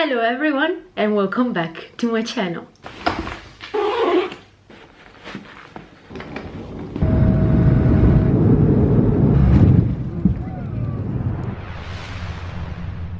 Hello everyone and welcome back to my channel.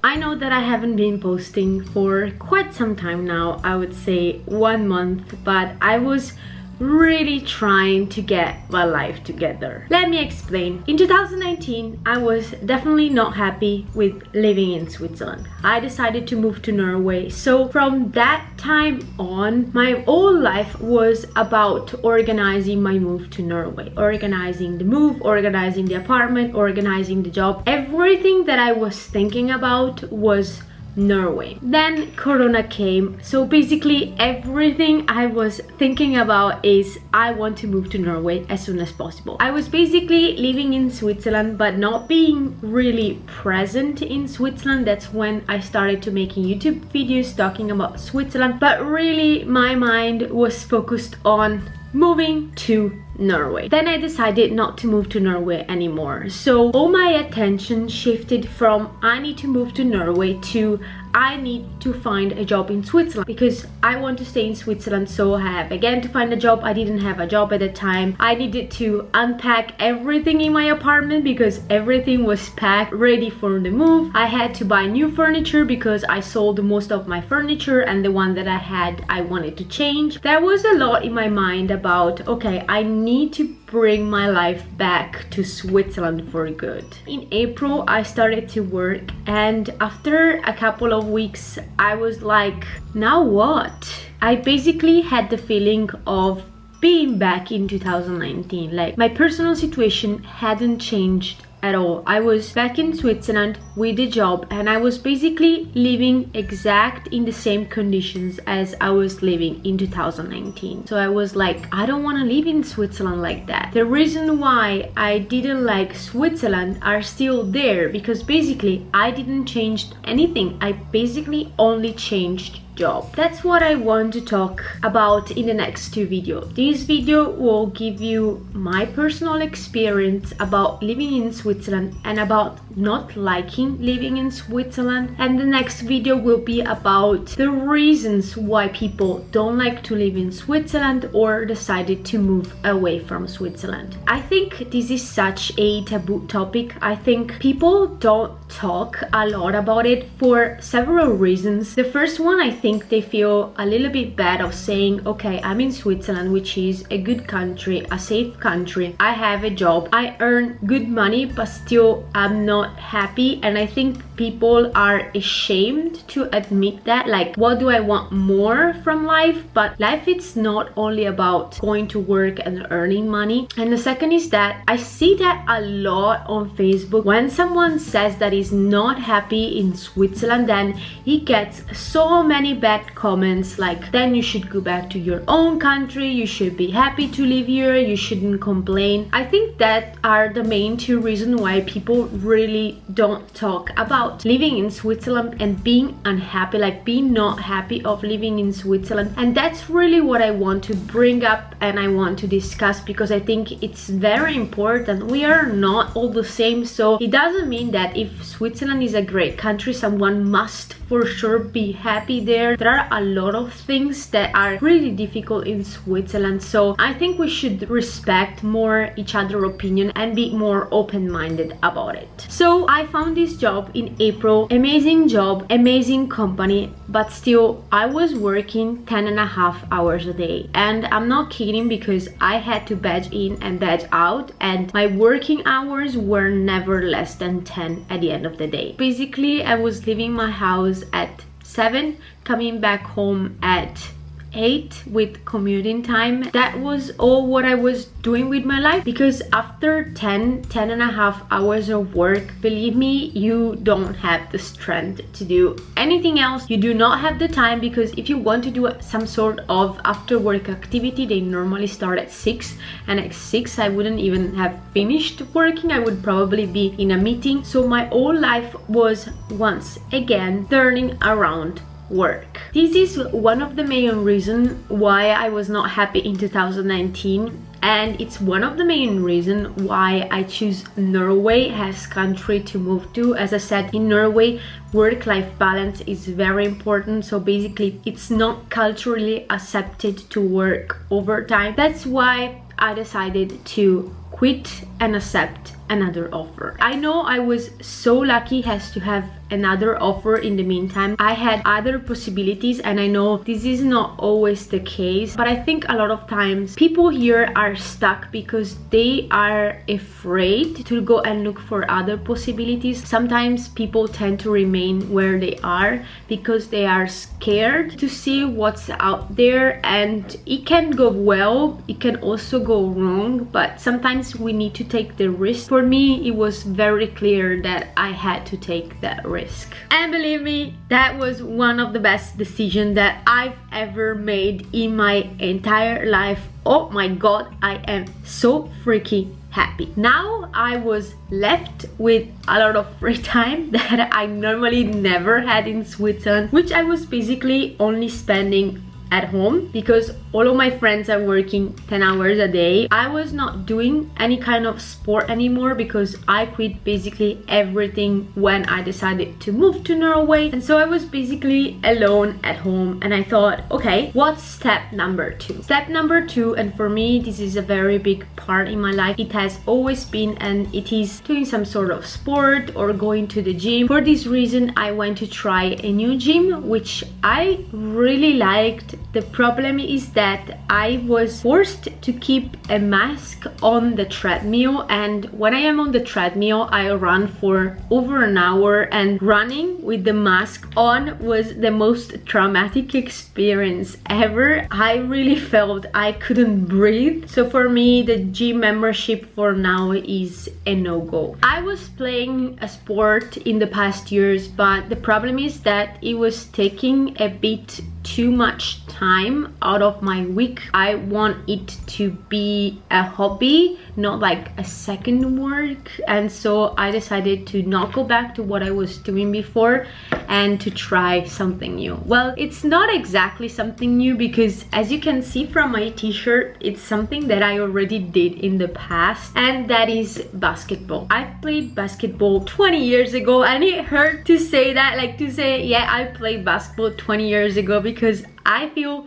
I know that I haven't been posting for quite some time now, I would say 1 month, but I was really trying to get my life together. Let me explain. In 2019, I was definitely not happy with living in Switzerland. I decided to move to Norway. So from that time on, my whole life was about organizing my move to Norway. Organizing the move, organizing the apartment, organizing the job. Everything that I was thinking about was Norway. Then Corona came, so basically everything I was thinking about is I want to move to Norway as soon as possible. I was basically living in Switzerland but not being really present in Switzerland. That's when I started to making YouTube videos talking about Switzerland, but really my mind was focused on moving to Norway. Then I decided not to move to Norway anymore. So all my attention shifted from I need to move to Norway to I need to find a job in Switzerland because I want to stay in Switzerland. So I have again to find a job. I didn't have a job at the time. I needed to unpack everything in my apartment because everything was packed ready for the move. I had to buy new furniture because I sold most of my furniture and the one that I had I wanted to change. There was a lot in my mind about okay, I need to bring my life back to Switzerland for good. In April I started to work, and after a couple of weeks I was like, now what? I basically had the feeling of being back in 2019. Like my personal situation hadn't changed at all. I was back in Switzerland with a job and I was basically living exact in the same conditions as I was living in 2019. So I was like, I don't want to live in Switzerland like that. The reason why I didn't like Switzerland are still there because basically I didn't change anything. I basically only changed job. That's what I want to talk about in the next two videos. This video will give you my personal experience about living in Switzerland and about not liking living in Switzerland, and the next video will be about the reasons why people don't like to live in Switzerland or decided to move away from Switzerland. I think this is such a taboo topic. I think people don't talk a lot about it for several reasons. The first one, I think they feel a little bit bad of saying, okay, I'm in Switzerland, which is a good country, a safe country. I have a job, I earn good money, but still I'm not happy. And I think people are ashamed to admit that. Like, what do I want more from life? But life is not only about going to work and earning money. And the second is that I see that a lot on Facebook. When someone says that he's not happy in Switzerland, then he gets so many bad comments like, then you should go back to your own country, you should be happy to live here, you shouldn't complain. I think that are the main two reasons why people really don't talk about living in Switzerland and being unhappy, like being not happy of living in Switzerland. And that's really what I want to bring up and I want to discuss because I think it's very important. We are not all the same, so it doesn't mean that if Switzerland is a great country, someone must for sure be happy there. There are a lot of things that are really difficult in Switzerland, so I think we should respect more each other's opinion and be more open-minded about it. So I found this job in April, amazing job, amazing company, but still I was working 10.5 hours a day, and I'm not kidding because I had to badge in and badge out, and my working hours were never less than 10 at the end of the day. Basically I was leaving my house at 7, coming back home at 8 with commuting time. That was all what I was doing with my life, because after 10.5 hours of work, believe me, you don't have the strength to do anything else. You do not have the time, because if you want to do some sort of after work activity, they normally start at 6, and at 6 I wouldn't even have finished working. I would probably be in a meeting. So my whole life was once again turning around work. This is one of the main reasons why I was not happy in 2019. and it's one of the main reasons why I choose Norway as country to move to. As I said, in Norway, work-life balance is very important, so basically it's not culturally accepted to work overtime. That's why I decided to quit and accept another offer. I know I was so lucky as to have another offer in the meantime. I had other possibilities, and I know this is not always the case, but I think a lot of times people here are stuck because they are afraid to go and look for other possibilities. Sometimes people tend to remain where they are because they are scared to see what's out there, and it can go well, it can also go wrong, but sometimes we need to take the risk. For me, it was very clear that I had to take that risk. And believe me, that was one of the best decisions that I've ever made in my entire life. Oh my god, I am so freaking happy. Now I was left with a lot of free time that I normally never had in Switzerland, which I was basically only spending at home because all of my friends are working 10 hours a day. I was not doing any kind of sport anymore because I quit basically everything when I decided to move to Norway, and so I was basically alone at home. And I thought, okay, what's step number 2? Step number 2, and for me this is a very big part in my life, it has always been, and it is doing some sort of sport or going to the gym. For this reason I went to try a new gym which I really liked. The problem is that I was forced to keep a mask on the treadmill, and when I am on the treadmill I run for over an hour, and running with the mask on was the most traumatic experience ever. I really felt I couldn't breathe, so for me the gym membership for now is a no-go. I was playing a sport in the past years, but the problem is that it was taking a bit too much time out of my week. I want it to be a hobby, not like a second work, and so I decided to not go back to what I was doing before and to try something new. Well, it's not exactly something new because as you can see from my t-shirt, it's something that I already did in the past, and that is basketball. I played basketball 20 years ago, and it hurt to say that, like to say, yeah, I played basketball 20 years ago because I feel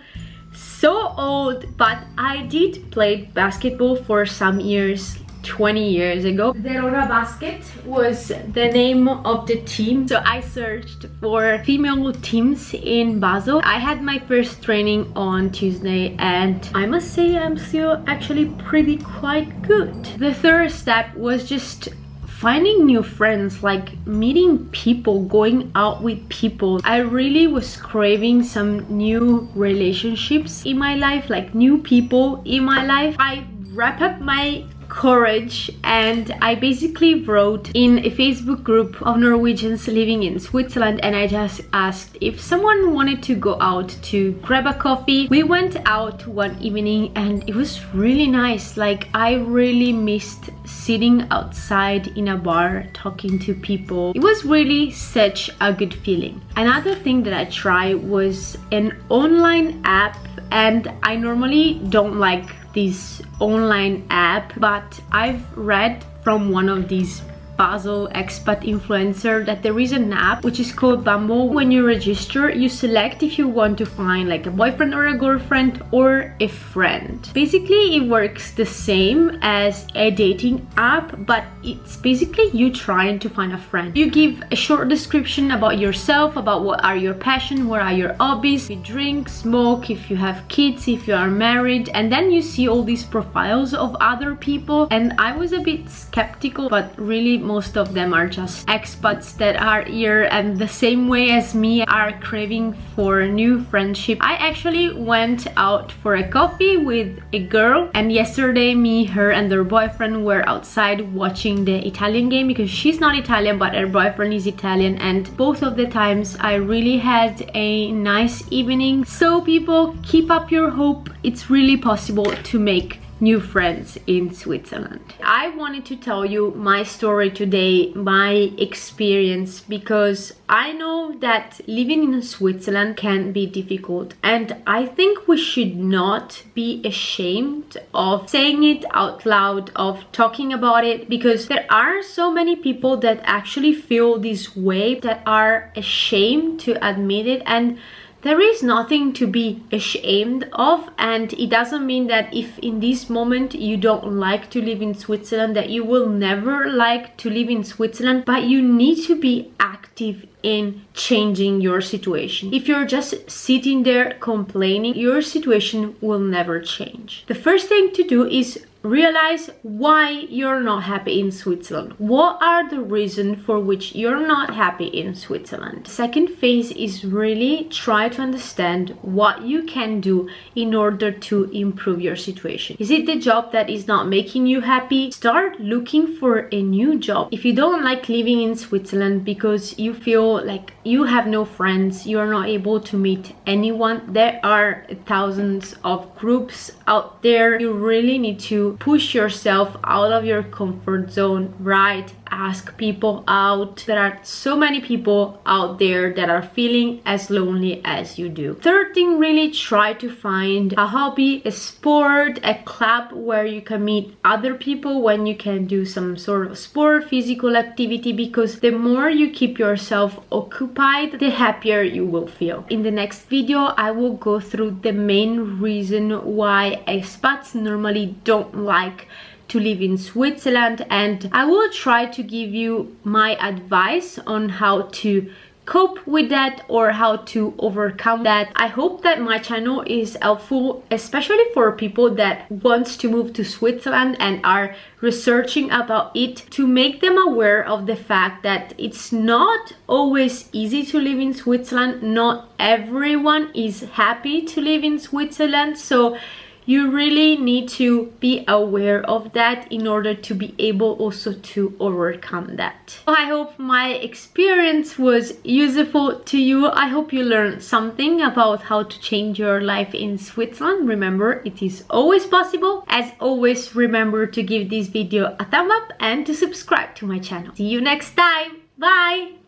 so old, but I did play basketball for some years 20 years ago. Verona Basket was the name of the team, so I searched for female teams in Basel. I had my first training on Tuesday, and I must say I'm still actually pretty quite good. The third step was just finding new friends, like meeting people, going out with people. I really was craving some new relationships in my life, like new people in my life. I wrap up my courage and I basically wrote in a Facebook group of Norwegians living in Switzerland, and I just asked if someone wanted to go out to grab a coffee. We went out one evening and it was really nice. Like, I really missed sitting outside in a bar talking to people. It was really such a good feeling. Another thing that I tried was an online app, and I normally don't like this online app, but I've read from one of these Basel expat influencer that there is an app which is called Bumble. When you register, you select if you want to find like a boyfriend or a girlfriend or a friend. Basically it works the same as a dating app, but it's basically you trying to find a friend. You give a short description about yourself, about what are your passions, what are your hobbies, if you drink, smoke, if you have kids, if you are married, and then you see all these profiles of other people. And I was a bit skeptical, but really most of them are just expats that are here and the same way as me are craving for new friendship. I actually went out for a coffee with a girl, and yesterday me, her and their boyfriend were outside watching the Italian game because she's not Italian but her boyfriend is Italian, and both of the times I really had a nice evening. So people, keep up your hope. It's really possible to make new friends in Switzerland. I wanted to tell you my story today, my experience, because I know that living in Switzerland can be difficult, and I think we should not be ashamed of saying it out loud, of talking about it, because there are so many people that actually feel this way, that are ashamed to admit it, and there is nothing to be ashamed of. And it doesn't mean that if in this moment you don't like to live in Switzerland, that you will never like to live in Switzerland, but you need to be active in changing your situation. If you're just sitting there complaining, your situation will never change. The first thing to do is realize why you're not happy in Switzerland. What are the reasons for which you're not happy in Switzerland? Second phase is really try to understand what you can do in order to improve your situation. Is it the job that is not making you happy? Start looking for a new job. If you don't like living in Switzerland because you feel like you have no friends, you're not able to meet anyone, there are thousands of groups out there. You really need to push yourself out of your comfort zone, right? Ask people out. There are so many people out there that are feeling as lonely as you do. Third thing, really try to find a hobby, a sport, a club where you can meet other people, when you can do some sort of sport, physical activity, because the more you keep yourself occupied, the happier you will feel. In the next video, I will go through the main reason why expats normally don't like to live in Switzerland, and I will try to give you my advice on how to cope with that or how to overcome that. I hope that my channel is helpful, especially for people that want to move to Switzerland and are researching about it, to make them aware of the fact that it's not always easy to live in Switzerland. Not everyone is happy to live in Switzerland, so you really need to be aware of that in order to be able also to overcome that. I hope my experience was useful to you. I hope you learned something about how to change your life in Switzerland. Remember, it is always possible. As always, remember to give this video a thumb up and to subscribe to my channel. See you next time. Bye!